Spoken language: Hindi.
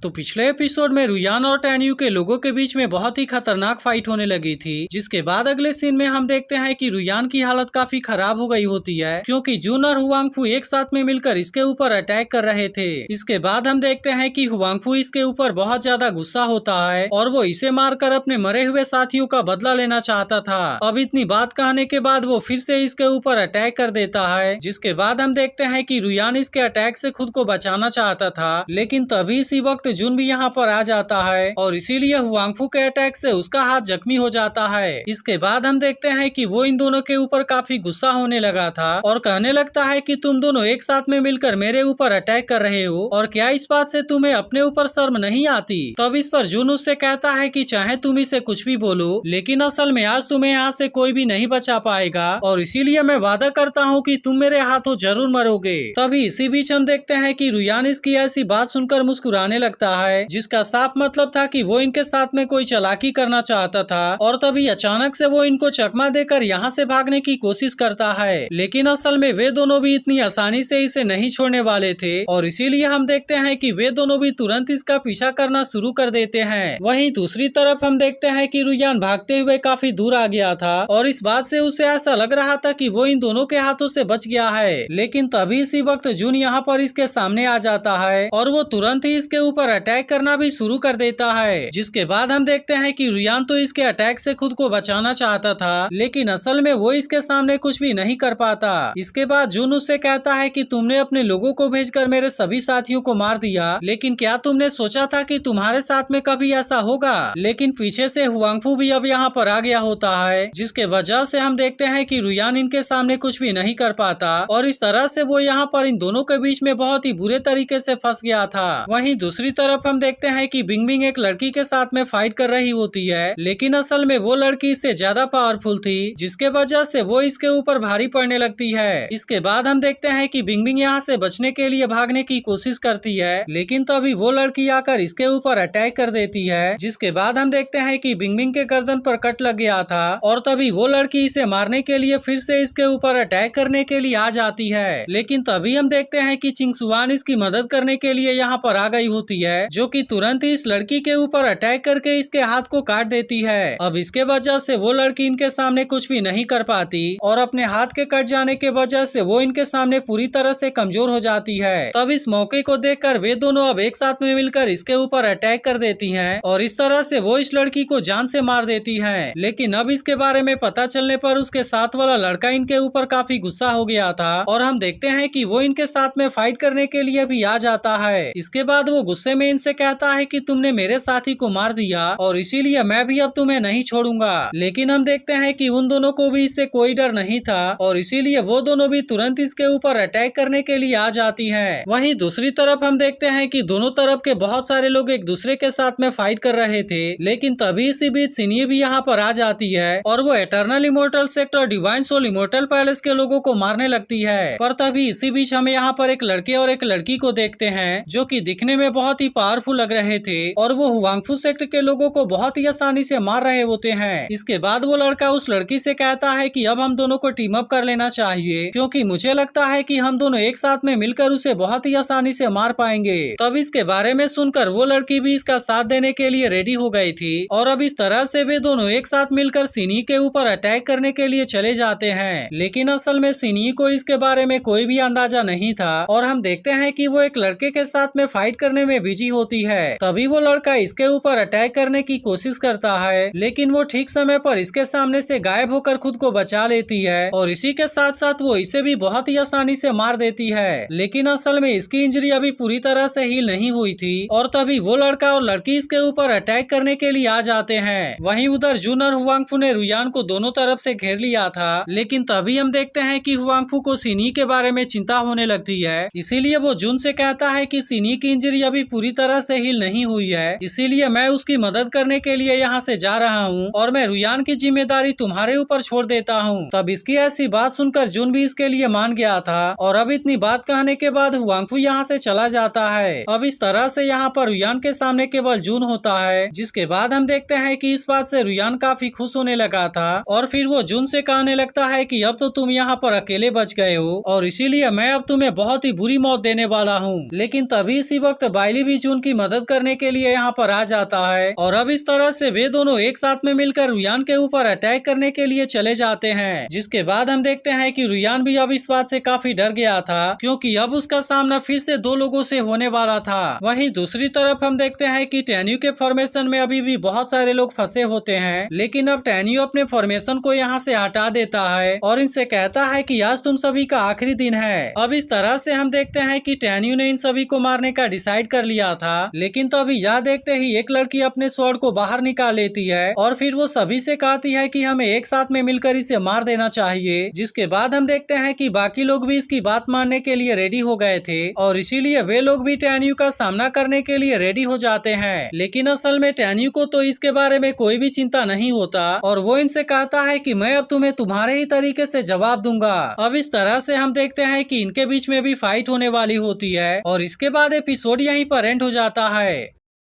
तो पिछले एपिसोड में रुयान और टैन्यू के लोगों के बीच में बहुत ही खतरनाक फाइट होने लगी थी, जिसके बाद अगले सीन में हम देखते हैं कि रुयान की हालत काफी खराब हो गई होती है, क्योंकि जून और हुआंगफू एक साथ में मिलकर इसके ऊपर अटैक कर रहे थे। इसके बाद हम देखते हैं कि हुआंगफू इसके ऊपर बहुत ज्यादा गुस्सा होता है और वो इसे मारकर अपने मरे हुए साथियों का बदला लेना चाहता था। अब इतनी बात कहने के बाद वो फिर से इसके ऊपर अटैक कर देता है, जिसके बाद हम देखते हैं कि रुयान इसके अटैक से खुद को बचाना चाहता था, लेकिन तभी इसी वक्त जून भी यहाँ पर आ जाता है और इसीलिए हुआंगफू के अटैक से उसका हाथ जख्मी हो जाता है। इसके बाद हम देखते हैं कि वो इन दोनों के ऊपर काफी गुस्सा होने लगा था और कहने लगता है कि तुम दोनों एक साथ में मिलकर मेरे ऊपर अटैक कर रहे हो और क्या इस बात से तुम्हें अपने ऊपर शर्म नहीं आती। तब इस पर जून उससे कहता है कि चाहे तुम इसे कुछ भी बोलो, लेकिन असल में आज तुम्हें यहाँ से कोई भी नहीं बचा पाएगा और इसीलिए मैं वादा करता हूँ कि तुम मेरे हाथों जरूर मरोगे। तभी इसी बीच हम देखते हैं कि रुयान इसकी ऐसी बात सुनकर मुस्कुराने लगता है, जिसका साफ मतलब था कि वो इनके साथ में कोई चालाकी करना चाहता था। और तभी अचानक से वो इनको चकमा देकर यहाँ से भागने की कोशिश करता है, लेकिन असल में वे दोनों भी इतनी आसानी से इसे नहीं छोड़ने वाले थे और इसीलिए हम देखते हैं कि वे दोनों भी तुरंत इसका पीछा करना शुरू कर देते हैं। वहीं दूसरी तरफ हम देखते हैं कि रुयान भागते हुए काफी दूर आ गया था और इस बात से उसे ऐसा लग रहा था कि वो इन दोनों के हाथों से बच गया है, लेकिन तभी इसी वक्त जून यहाँ पर इसके सामने आ जाता है और वो तुरंत ही इसके ऊपर अटैक करना भी शुरू कर देता है। जिसके बाद हम देखते हैं कि रुयान तो इसके अटैक से खुद को बचाना चाहता था, लेकिन असल में वो इसके सामने कुछ भी नहीं कर पाता। इसके बाद जून उससे कहता है कि तुमने अपने लोगों को भेजकर मेरे सभी साथियों को मार दिया, लेकिन क्या तुमने सोचा था कि तुम्हारे साथ में कभी ऐसा होगा। लेकिन पीछे से हुआंगफू भी अब यहाँ पर आ गया होता है, जिसके वजह से हम देखते हैं कि रुयान इनके सामने कुछ भी नहीं कर पाता और इस तरह से वो यहाँ पर इन दोनों के बीच में बहुत ही बुरे तरीके से फंस गया था। वहीं दूसरी तरफ हम देखते हैं कि बिंगबिंग एक लड़की के साथ में फाइट कर रही होती है, लेकिन असल में वो लड़की इससे ज्यादा पावरफुल थी, जिसके वजह से वो इसके ऊपर भारी पड़ने लगती है। इसके बाद हम देखते हैं कि बिंगबिंग यहाँ से बचने के लिए भागने की कोशिश करती है, लेकिन तभी वो लड़की आकर इसके ऊपर अटैक कर देती है। जिसके बाद हम देखते हैं कि बिंगबिंग के गर्दन पर कट लग गया था और तभी वो लड़की इसे मारने के लिए फिर से इसके ऊपर अटैक करने के लिए आ जाती है, लेकिन तभी हम देखते हैं कि चिंगसुआन इसकी मदद करने के लिए यहाँ पर आ गई होती है, जो कि तुरंत ही इस लड़की के ऊपर अटैक करके इसके हाथ को काट देती है। अब इसके वजह से वो लड़की इनके सामने कुछ भी नहीं कर पाती और अपने हाथ के कट जाने के वजह से वो इनके सामने पूरी तरह से कमजोर हो जाती है। तब इस मौके को देखकर वे दोनों अब एक साथ में मिलकर इसके ऊपर अटैक कर देती हैं और इस तरह से वो इस लड़की को जान से मार देती है। लेकिन अब इसके बारे में पता चलने पर उसके साथ वाला लड़का इनके ऊपर काफी गुस्सा हो गया था और हम देखते हैं कि वो इनके साथ में फाइट करने के लिए भी आ जाता है। इसके बाद वो गुस्से में इनसे कहता है कि तुमने मेरे साथी को मार दिया और इसीलिए मैं भी अब तुम्हें नहीं छोड़ूंगा। लेकिन हम देखते हैं कि उन दोनों को भी इससे कोई डर नहीं था और इसीलिए वो दोनों भी तुरंत इसके ऊपर अटैक करने के लिए आ जाती हैं। वहीं दूसरी तरफ हम देखते हैं कि दोनों तरफ के बहुत सारे लोग एक दूसरे के साथ में फाइट कर रहे थे, लेकिन तभी इसी बीच सिनी भी यहाँ पर आ जाती है और वो एटर्नल इमोर्टल सेक्ट और डिवाइन सोल इमोर्टल पैलेस के लोगों को मारने लगती है। पर तभी इसी बीच हमें यहाँ पर एक लड़के और एक लड़की को देखते हैं, जो कि दिखने में बहुत ही पावरफुल लग रहे थे और वो हुआंगफू सेक्ट के लोगों को बहुत ही आसानी से मार रहे होते हैं। इसके बाद वो लड़का उस लड़की से कहता है कि अब हम दोनों को टीम अप कर लेना चाहिए, क्योंकि मुझे लगता है कि हम दोनों एक साथ में मिलकर उसे बहुत ही आसानी से मार पाएंगे। तब इसके बारे में सुनकर वो लड़की भी इसका साथ देने के लिए रेडी हो गई थी और अब इस तरह से वे दोनों एक साथ मिलकर सिनी के ऊपर अटैक करने के लिए चले जाते हैं। लेकिन असल में सिनी को इसके बारे में कोई भी अंदाजा नहीं था और हम देखते हैं कि वो एक लड़के के साथ में फाइट करने में बिजी होती है। तभी वो लड़का इसके ऊपर अटैक करने की कोशिश करता है, लेकिन वो ठीक समय पर इसके सामने से गायब होकर खुद को बचा लेती है और इसी के साथ साथ वो इसे भी बहुत ही आसानी से मार देती है। लेकिन असल में इसकी इंजरी अभी पूरी तरह से हील नहीं हुई थी और तभी वो लड़का और लड़की इसके ऊपर अटैक करने के लिए आ जाते हैं। वहीं उधर जून और हुआंगफू ने रुयान को दोनों तरफ से घेर लिया था, लेकिन तभी हम देखते हैं कि हुआंगफू को सिनी के बारे में चिंता होने लगती है। इसीलिए वो जून से कहता है कि सिनी की इंजरी अभी पूरी तरह से हील नहीं हुई है, इसीलिए मैं उसकी मदद करने के लिए यहाँ से जा रहा हूँ और मैं रुयान की जिम्मेदारी तुम्हारे ऊपर छोड़ देता हूँ। तब इसकी ऐसी बात सुनकर जून भी इसके लिए मान गया था और अब इतनी बात कहने के बाद हुआंगफू यहाँ से चला जाता है। अब इस तरह से यहाँ पर रुयान के सामने केवल जून होता है, जिसके बाद हम देखते हैं कि इस बात से रुयान काफी खुश होने लगा था और फिर वो जून से कहने लगता है कि अब तो तुम यहाँ पर अकेले बच गए हो और इसीलिए मैं अब तुम्हें बहुत ही बुरी मौत देने वाला हूँ। लेकिन तभी इसी वक्त बाइली भी भी जून की मदद करने के लिए यहाँ पर आ जाता है और अब इस तरह से वे दोनों एक साथ में मिलकर रुयान के ऊपर अटैक करने के लिए चले जाते हैं। जिसके बाद हम देखते हैं कि रुयान भी अब इस बात से काफी डर गया था क्योंकि अब उसका सामना फिर से 2 लोगों से होने वाला था। वहीं दूसरी तरफ हम देखते हैं कि टैन्यू के फॉर्मेशन में अभी भी बहुत सारे लोग फंसे होते हैं, लेकिन अब टैन्यू अपने फॉर्मेशन को यहाँ से हटा देता है और इनसे कहता है कि आज तुम सभी का आखिरी दिन है। अब इस तरह से हम देखते हैं कि टैन्यू ने इन सभी को मारने का डिसाइड कर लिया था, लेकिन तो अभी यह देखते ही एक लड़की अपने स्वॉर्ड को बाहर निकाल लेती है और फिर वो सभी से कहती है कि हमें एक साथ में मिलकर इसे मार देना चाहिए। जिसके बाद हम देखते हैं कि बाकी लोग भी इसकी बात मानने के लिए रेडी हो गए थे और इसीलिए वे लोग भी टैन्यू का सामना करने के लिए रेडी हो जाते हैं। लेकिन असल में टैन्यू को तो इसके बारे में कोई भी चिंता नहीं होता और वो इनसे कहता है कि मैं अब तुम्हें तुम्हारे ही तरीके से जवाब दूंगा। अब इस तरह से हम देखते हैं कि इनके बीच में भी फाइट होने वाली होती है और इसके बाद एपिसोड यहीं पर एंड हो जाता है।